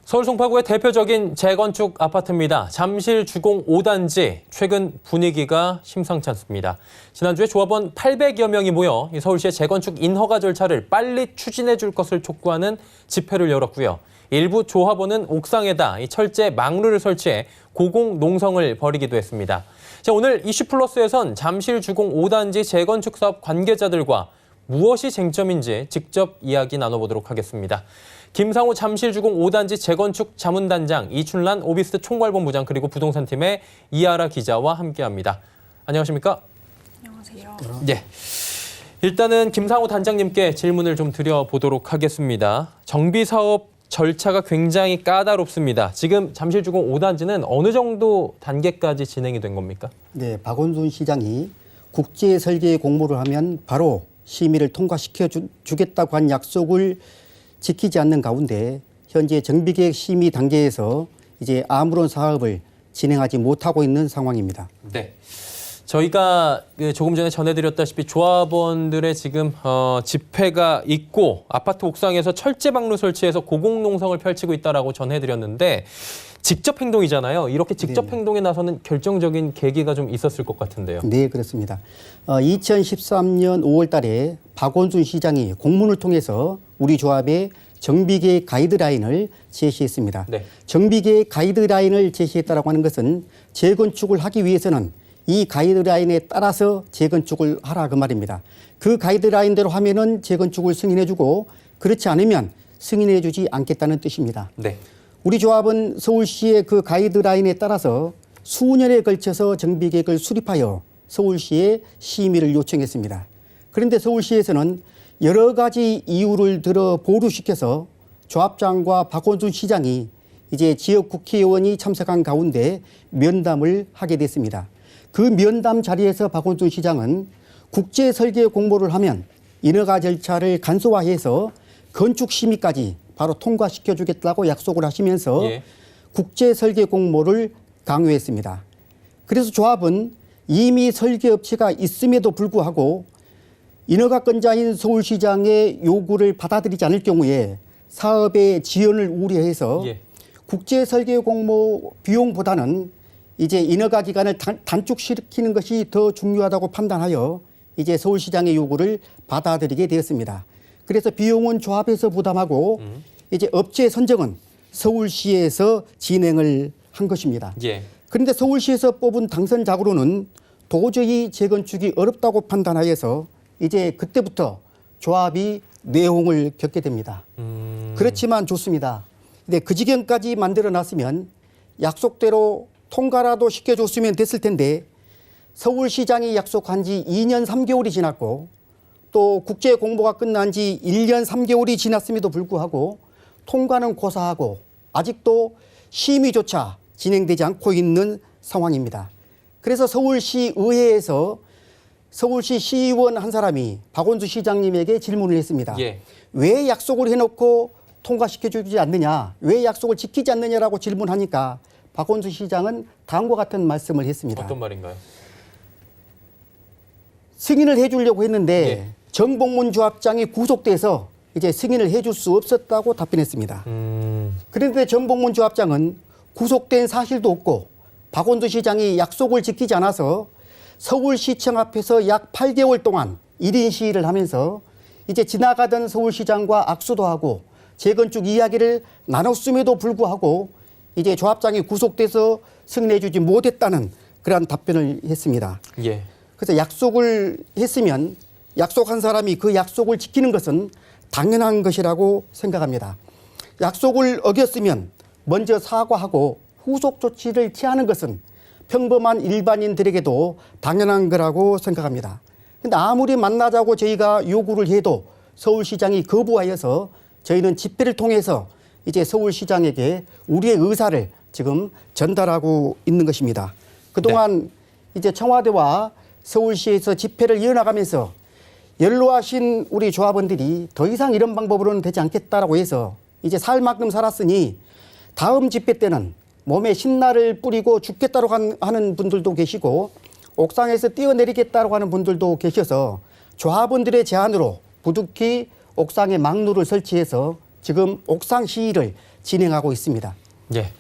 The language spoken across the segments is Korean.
서울 송파구의 대표적인 재건축 아파트입니다. 잠실 주공 5단지, 최근 분위기가 심상치 않습니다. 지난주에 조합원 800여 명이 모여 서울시의 재건축 인허가 절차를 빨리 추진해 줄 것을 촉구하는 집회를 열었고요. 일부 조합원은 옥상에다 철제 망루를 설치해 고공 농성을 벌이기도 했습니다. 자, 오늘 이슈플러스에선 잠실 주공 5단지 재건축 사업 관계자들과 무엇이 쟁점인지 직접 이야기 나눠보도록 하겠습니다. 김상우 잠실주공 5단지 재건축 자문단장, 이춘란 오비스 총괄본부장, 그리고 부동산팀의 이하라 기자와 함께합니다. 안녕하십니까? 안녕하세요. 네. 일단은 김상우 단장님께 질문을 좀 드려보도록 하겠습니다. 정비사업 절차가 굉장히 까다롭습니다. 지금 잠실주공 5단지는 어느 정도 단계까지 진행이 된 겁니까? 네, 박원순 시장이 국제 설계 공모를 하면 바로 심의를 통과시켜 주겠다고 한 약속을 지키지 않는 가운데 현재 정비계획 심의 단계에서 이제 아무런 사업을 진행하지 못하고 있는 상황입니다. 네. 저희가 조금 전에 전해드렸다시피 조합원들의 지금 집회가 있고 아파트 옥상에서 철제 방루 설치해서 고공농성을 펼치고 있다라고 전해드렸는데 직접 행동이잖아요. 이렇게 직접 행동에 나서는 결정적인 계기가 좀 있었을 것 같은데요. 네, 그렇습니다. 2013년 5월 달에 박원순 시장이 공문을 통해서 우리 조합에 정비계획 가이드라인을 제시했습니다. 네. 정비계획 가이드라인을 제시했다고 하는 것은 재건축을 하기 위해서는 이 가이드라인에 따라서 재건축을 하라 그 말입니다. 그 가이드라인대로 하면은 재건축을 승인해주고 그렇지 않으면 승인해주지 않겠다는 뜻입니다. 네. 우리 조합은 서울시의 그 가이드라인에 따라서 수년에 걸쳐서 정비계획을 수립하여 서울시에 심의를 요청했습니다. 그런데 서울시에서는 여러 가지 이유를 들어 보류시켜서 조합장과 박원순 시장이 이제 지역 국회의원이 참석한 가운데 면담을 하게 됐습니다. 그 면담 자리에서 박원순 시장은 국제 설계 공모를 하면 인허가 절차를 간소화해서 건축 심의까지 바로 통과시켜 주겠다고 약속을 하시면서 국제 설계 공모를 강요했습니다. 그래서 조합은 이미 설계업체가 있음에도 불구하고 인허가권자인 서울시장의 요구를 받아들이지 않을 경우에 사업의 지연을 우려해서 국제 설계 공모 비용보다는 이제 인허가 기간을 단축시키는 것이 더 중요하다고 판단하여 이제 서울시장의 요구를 받아들이게 되었습니다. 그래서 비용은 조합에서 부담하고 이제 업체 선정은 서울시에서 진행을 한 것입니다. 그런데 서울시에서 뽑은 당선자로는 도저히 재건축이 어렵다고 판단하여서 이제 그때부터 조합이 내홍을 겪게 됩니다. 그렇지만 좋습니다. 근데 그 지경까지 만들어 놨으면 약속대로 통과라도 시켜줬으면 됐을 텐데 서울시장이 약속한 지 2년 3개월이 지났고 또 국제 공모가 끝난 지 1년 3개월이 지났음에도 불구하고 통과는 고사하고 아직도 심의조차 진행되지 않고 있는 상황입니다. 그래서 서울시 의회에서 서울시 시의원 한 사람이 박원순 시장님에게 질문을 했습니다. 왜 약속을 해놓고 통과시켜주지 않느냐, 왜 약속을 지키지 않느냐라고 질문하니까 박원순 시장은 다음과 같은 말씀을 했습니다. 어떤 말인가요? 승인을 해주려고 했는데 정봉문 조합장이 구속돼서 이제 승인을 해줄 수 없었다고 답변했습니다. 그런데 정봉문 조합장은 구속된 사실도 없고 박원순 시장이 약속을 지키지 않아서 서울시청 앞에서 약 8개월 동안 1인 시위를 하면서 이제 지나가던 서울시장과 악수도 하고 재건축 이야기를 나눴음에도 불구하고 이제 조합장이 구속돼서 승인해주지 못했다는 그러한 답변을 했습니다. 그래서 약속을 했으면 약속한 사람이 그 약속을 지키는 것은 당연한 것이라고 생각합니다. 약속을 어겼으면 먼저 사과하고 후속 조치를 취하는 것은 평범한 일반인들에게도 당연한 거라고 생각합니다. 그런데 아무리 만나자고 저희가 요구를 해도 서울시장이 거부하여서 저희는 집회를 통해서 이제 서울시장에게 우리의 의사를 지금 전달하고 있는 것입니다. 그동안 이제 청와대와 서울시에서 집회를 이어나가면서 연로하신 우리 조합원들이 더 이상 이런 방법으로는 되지 않겠다라고 해서 이제 살 만큼 살았으니 다음 집회 때는 몸에 신나를 뿌리고 죽겠다고 하는 분들도 계시고 옥상에서 뛰어내리겠다고 하는 분들도 계셔서 조합원들의 제안으로 부득이 옥상에 망루를 설치해서 지금 옥상 시위를 진행하고 있습니다. 예.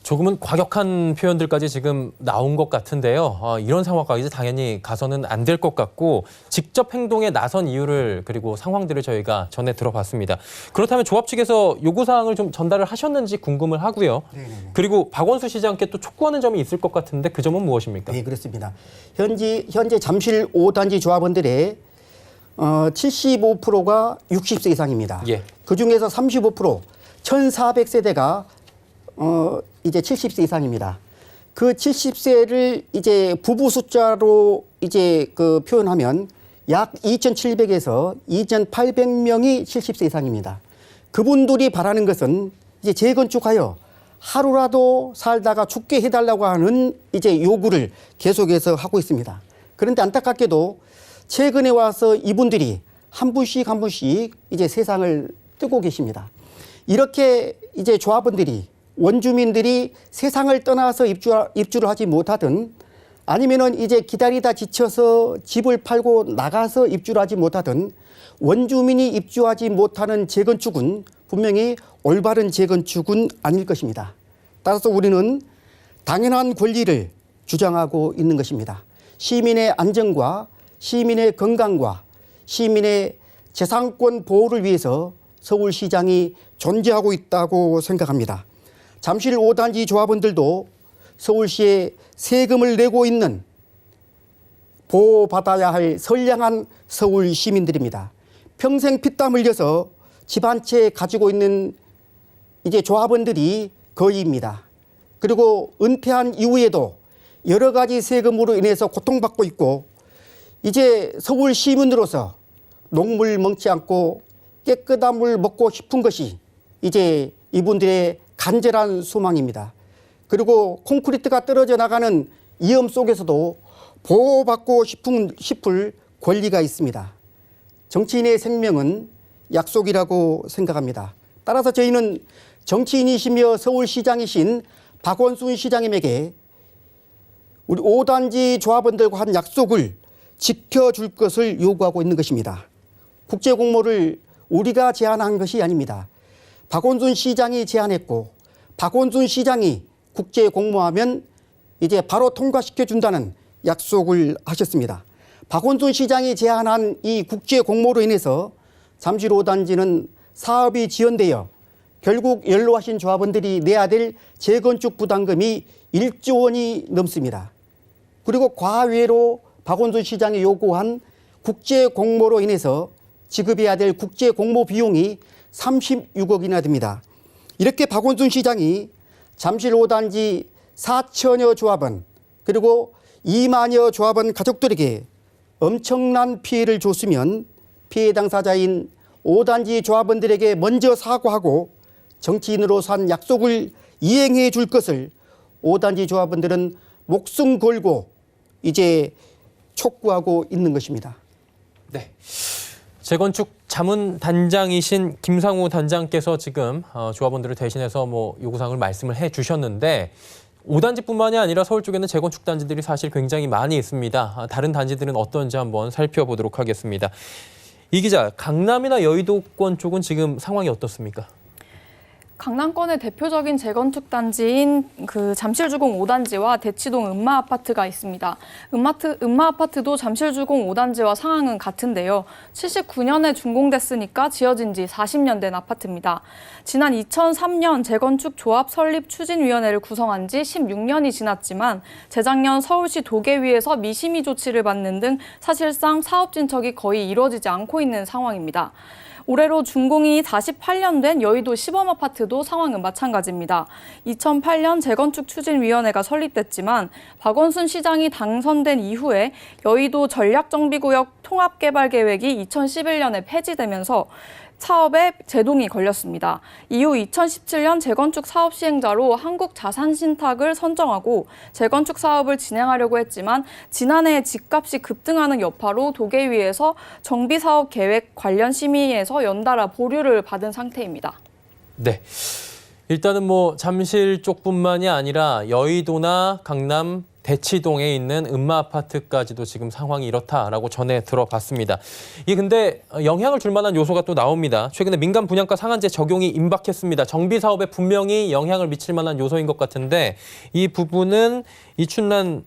조금은 과격한 표현들까지 지금 나온 것 같은데요. 이런 상황까지 당연히 가서는 안 될 것 같고 직접 행동에 나선 이유를 그리고 상황들을 저희가 전해 들어봤습니다. 그렇다면 조합 측에서 요구사항을 좀 전달을 하셨는지 궁금을 하고요. 네네네. 그리고 박원순 시장께 또 촉구하는 점이 있을 것 같은데 그 점은 무엇입니까? 네, 그렇습니다. 현재 잠실 5단지 조합원들의 75%가 60세 이상입니다. 예. 그중에서 35% 1,400세대가 이제 70세 이상입니다. 그 70세를 이제 부부 숫자로 이제 그 표현하면 약 2,700에서 2,800명이 70세 이상입니다. 그분들이 바라는 것은 이제 재건축하여 하루라도 살다가 죽게 해달라고 하는 이제 요구를 계속해서 하고 있습니다. 그런데 안타깝게도 최근에 와서 이분들이 한 분씩 한 분씩 이제 세상을 뜨고 계십니다. 이렇게 이제 조합원들이 원주민들이 세상을 떠나서 입주를 하지 못하든 아니면은 이제 기다리다 지쳐서 집을 팔고 나가서 입주를 하지 못하든 원주민이 입주하지 못하는 재건축은 분명히 올바른 재건축은 아닐 것입니다. 따라서 우리는 당연한 권리를 주장하고 있는 것입니다. 시민의 안전과 시민의 건강과 시민의 재산권 보호를 위해서 서울시장이 존재하고 있다고 생각합니다. 잠실 5단지 조합원들도 서울시에 세금을 내고 있는 보호받아야 할 선량한 서울 시민들입니다. 평생 피땀 흘려서 집 한 채 가지고 있는 이제 조합원들이 거의입니다. 그리고 은퇴한 이후에도 여러 가지 세금으로 인해서 고통받고 있고 이제 서울 시민으로서 녹물 먹지 않고 깨끗한 물 먹고 싶은 것이 이제 이분들의 간절한 소망입니다. 그리고 콘크리트가 떨어져 나가는 위험 속에서도 보호받고 싶을 권리가 있습니다. 정치인의 생명은 약속이라고 생각합니다. 따라서 저희는 정치인이시며 서울시장이신 박원순 시장님에게 우리 5단지 조합원들과 한 약속을 지켜줄 것을 요구하고 있는 것입니다. 국제공모를 우리가 제안한 것이 아닙니다. 박원순 시장이 제안했고 박원순 시장이 국제 공모하면 이제 바로 통과시켜 준다는 약속을 하셨습니다. 박원순 시장이 제안한 이 국제 공모로 인해서 잠실 5단지는 사업이 지연되어 결국 연로하신 조합원들이 내야 될 재건축 부담금이 1조 원이 넘습니다. 그리고 과외로 박원순 시장이 요구한 국제 공모로 인해서 지급해야 될 국제 공모 비용이 36억이나 됩니다. 이렇게 박원순 시장이 잠실 5단지 4천여 조합원 그리고 2만여 조합원 가족들에게 엄청난 피해를 줬으면 피해 당사자인 5단지 조합원들에게 먼저 사과하고 정치인으로서 한 약속을 이행해 줄 것을 5단지 조합원들은 목숨 걸고 이제 촉구하고 있는 것입니다. 네. 재건축 자문단장이신 김상우 단장께서 지금 조합원들을 대신해서 요구사항을 말씀을 해 주셨는데 5단지뿐만이 아니라 서울 쪽에는 재건축 단지들이 사실 굉장히 많이 있습니다. 다른 단지들은 어떤지 한번 살펴보도록 하겠습니다. 이 기자, 강남이나 여의도권 쪽은 지금 상황이 어떻습니까? 강남권의 대표적인 재건축 단지인 그 잠실주공 5단지와 대치동 음마아파트가 있습니다. 음마아파트도 잠실주공 5단지와 상황은 같은데요. 79년에 준공됐으니까 지어진 지 40년 된 아파트입니다. 지난 2003년 재건축 조합 설립 추진위원회를 구성한 지 16년이 지났지만 재작년 서울시 도계위에서 미심의 조치를 받는 등 사실상 사업 진척이 거의 이루어지지 않고 있는 상황입니다. 올해로 준공이 48년 된 여의도 시범아파트도 상황은 마찬가지입니다. 2008년 재건축 추진위원회가 설립됐지만 박원순 시장이 당선된 이후에 여의도 전략정비구역 통합개발계획이 2011년에 폐지되면서 사업에 제동이 걸렸습니다. 이후 2017년 재건축 사업 시행자로 한국자산신탁을 선정하고 재건축 사업을 진행하려고 했지만 지난해 집값이 급등하는 여파로 도계위에서 정비사업 계획 관련 심의에서 연달아 보류를 받은 상태입니다. 네. 일단은 잠실 쪽뿐만이 아니라 여의도나 강남, 대치동에 있는 음마아파트까지도 지금 상황이 이렇다라고 전해 들어봤습니다. 이게 근데 영향을 줄 만한 요소가 또 나옵니다. 최근에 민간 분양가 상한제 적용이 임박했습니다. 정비 사업에 분명히 영향을 미칠 만한 요소인 것 같은데 이 부분은 이춘란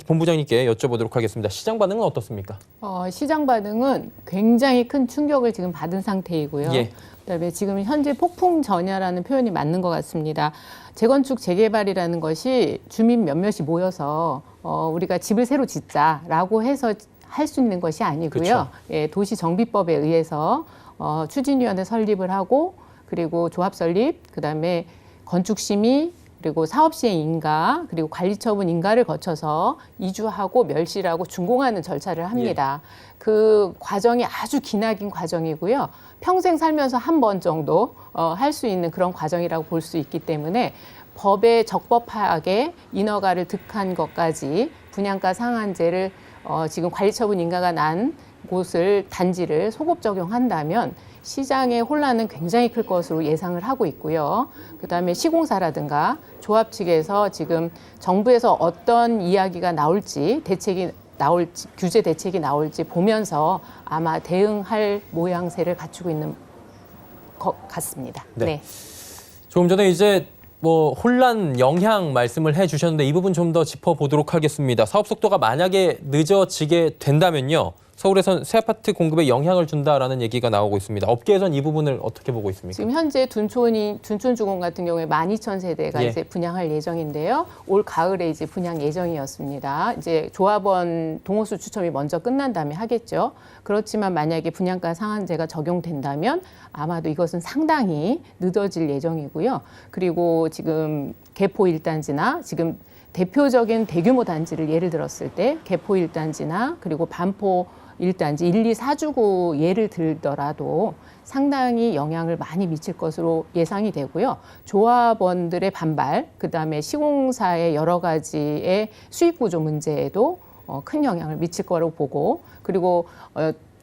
본부장님께 여쭤보도록 하겠습니다. 시장 반응은 어떻습니까? 시장 반응은 굉장히 큰 충격을 지금 받은 상태이고요. 예. 그다음에 지금 현재 폭풍 전야라는 표현이 맞는 것 같습니다. 재건축 재개발이라는 것이 주민 몇몇이 모여서 우리가 집을 새로 짓자라고 해서 할 수 있는 것이 아니고요. 그쵸. 예, 도시정비법에 의해서 추진위원회 설립을 하고 그리고 조합 설립, 그다음에 건축심의, 그리고 사업시행 인가, 그리고 관리처분 인가를 거쳐서 이주하고 멸실하고 준공하는 절차를 합니다. 그 과정이 아주 기나긴 과정이고요. 평생 살면서 한 번 정도 할 수 있는 그런 과정이라고 볼 수 있기 때문에 법에 적법하게 인허가를 득한 것까지 분양가 상한제를 지금 관리처분 인가가 난 곳을 단지를 소급 적용한다면 시장의 혼란은 굉장히 클 것으로 예상을 하고 있고요. 그다음에 시공사라든가 조합 측에서 지금 정부에서 어떤 이야기가 나올지 규제 대책이 나올지 보면서 아마 대응할 모양새를 갖추고 있는 것 같습니다. 네. 조금 전에 이제 혼란 영향 말씀을 해주셨는데 이 부분 좀 더 짚어보도록 하겠습니다. 사업 속도가 만약에 늦어지게 된다면요. 서울에선 새 아파트 공급에 영향을 준다라는 얘기가 나오고 있습니다. 업계에선 이 부분을 어떻게 보고 있습니까? 지금 현재 둔촌주공 같은 경우에 12,000세대가 예. 이제 분양할 예정인데요. 올 가을에 이제 분양 예정이었습니다. 이제 조합원 동호수 추첨이 먼저 끝난 다음에 하겠죠. 그렇지만 만약에 분양가 상한제가 적용된다면 아마도 이것은 상당히 늦어질 예정이고요. 그리고 지금 개포 1단지나 지금 대표적인 대규모 단지를 예를 들었을 때 개포 1단지나 그리고 반포 1단지 1, 2, 4주구 예를 들더라도 상당히 영향을 많이 미칠 것으로 예상이 되고요. 조합원들의 반발, 그다음에 시공사의 여러 가지의 수익 구조 문제에도 큰 영향을 미칠 거라고 보고 그리고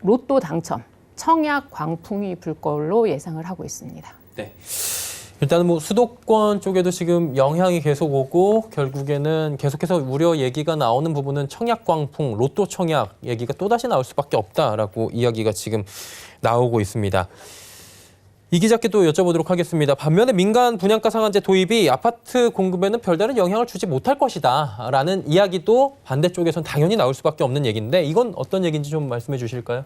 로또 당첨, 청약 광풍이 불 걸로 예상을 하고 있습니다. 네. 일단은 수도권 쪽에도 지금 영향이 계속 오고 결국에는 계속해서 우려 얘기가 나오는 부분은 청약 광풍, 로또 청약 얘기가 또다시 나올 수밖에 없다라고 이야기가 지금 나오고 있습니다. 이 기자께 또 여쭤보도록 하겠습니다. 반면에 민간 분양가 상한제 도입이 아파트 공급에는 별다른 영향을 주지 못할 것이다라는 이야기도 반대쪽에선 당연히 나올 수밖에 없는 얘기인데 이건 어떤 얘기인지 좀 말씀해 주실까요?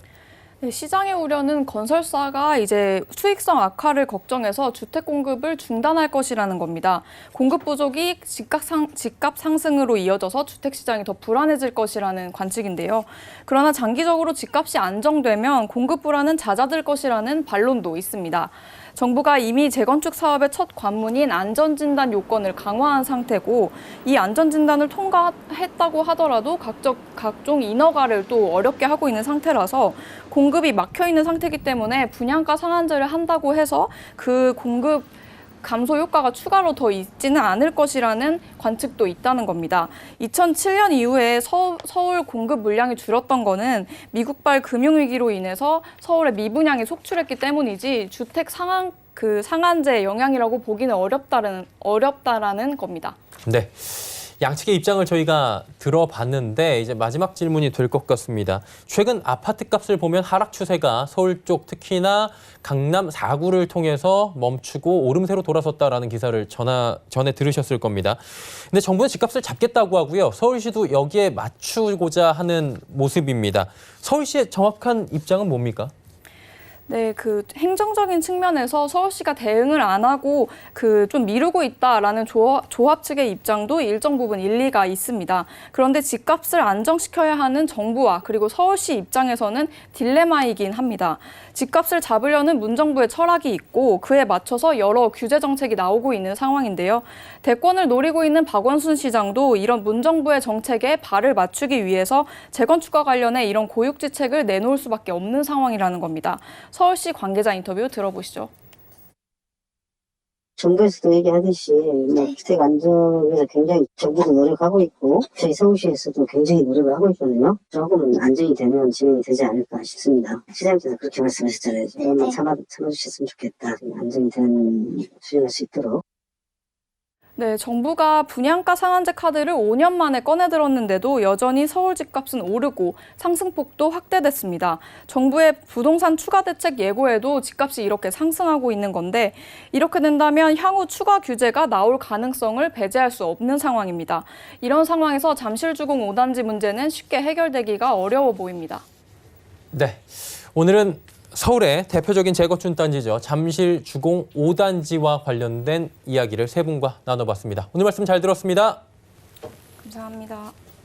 네, 시장의 우려는 건설사가 이제 수익성 악화를 걱정해서 주택 공급을 중단할 것이라는 겁니다. 공급 부족이 집값 상승으로 이어져서 주택 시장이 더 불안해질 것이라는 관측인데요. 그러나 장기적으로 집값이 안정되면 공급 불안은 잦아들 것이라는 반론도 있습니다. 정부가 이미 재건축 사업의 첫 관문인 안전진단 요건을 강화한 상태고 이 안전진단을 통과했다고 하더라도 각종 인허가를 또 어렵게 하고 있는 상태라서 공급이 막혀 있는 상태이기 때문에 분양가 상한제를 한다고 해서 그 공급 감소 효과가 추가로 더 있지는 않을 것이라는 관측도 있다는 겁니다. 2007년 이후에 서울 공급 물량이 줄었던 거는 미국발 금융위기로 인해서 서울의 미분양이 속출했기 때문이지 주택 상한제 영향이라고 보기는 어렵다라는 겁니다. 네. 양측의 입장을 저희가 들어봤는데 이제 마지막 질문이 될 것 같습니다. 최근 아파트 값을 보면 하락 추세가 서울 쪽 특히나 강남 4구를 통해서 멈추고 오름세로 돌아섰다라는 기사를 전에 들으셨을 겁니다. 근데 정부는 집값을 잡겠다고 하고요. 서울시도 여기에 맞추고자 하는 모습입니다. 서울시의 정확한 입장은 뭡니까? 네, 행정적인 측면에서 서울시가 대응을 안 하고 좀 미루고 있다라는 조합 측의 입장도 일정 부분 일리가 있습니다. 그런데 집값을 안정시켜야 하는 정부와 그리고 서울시 입장에서는 딜레마이긴 합니다. 집값을 잡으려는 문정부의 철학이 있고 그에 맞춰서 여러 규제 정책이 나오고 있는 상황인데요. 대권을 노리고 있는 박원순 시장도 이런 문정부의 정책에 발을 맞추기 위해서 재건축과 관련해 이런 고육지책을 내놓을 수밖에 없는 상황이라는 겁니다. 서울시 관계자 인터뷰 들어보시죠. 정부에서도 얘기하듯이 주택 안정에서 굉장히 정부도 노력하고 있고 저희 서울시에서도 굉장히 노력을 하고 있거든요. 조금은 안정이 되면 진행이 되지 않을까 싶습니다. 시장님께서 그렇게 말씀하셨잖아요. 조금만 참아주셨으면 좋겠다. 안정이 되는 수행할 수 있도록. 네, 정부가 분양가 상한제 카드를 5년 만에 꺼내들었는데도 여전히 서울 집값은 오르고 상승폭도 확대됐습니다. 정부의 부동산 추가 대책 예고에도 집값이 이렇게 상승하고 있는 건데 이렇게 된다면 향후 추가 규제가 나올 가능성을 배제할 수 없는 상황입니다. 이런 상황에서 잠실주공 5단지 문제는 쉽게 해결되기가 어려워 보입니다. 네, 오늘은 서울의 대표적인 재건축 단지죠. 잠실주공 5단지와 관련된 이야기를 세 분과 나눠봤습니다. 오늘 말씀 잘 들었습니다. 감사합니다.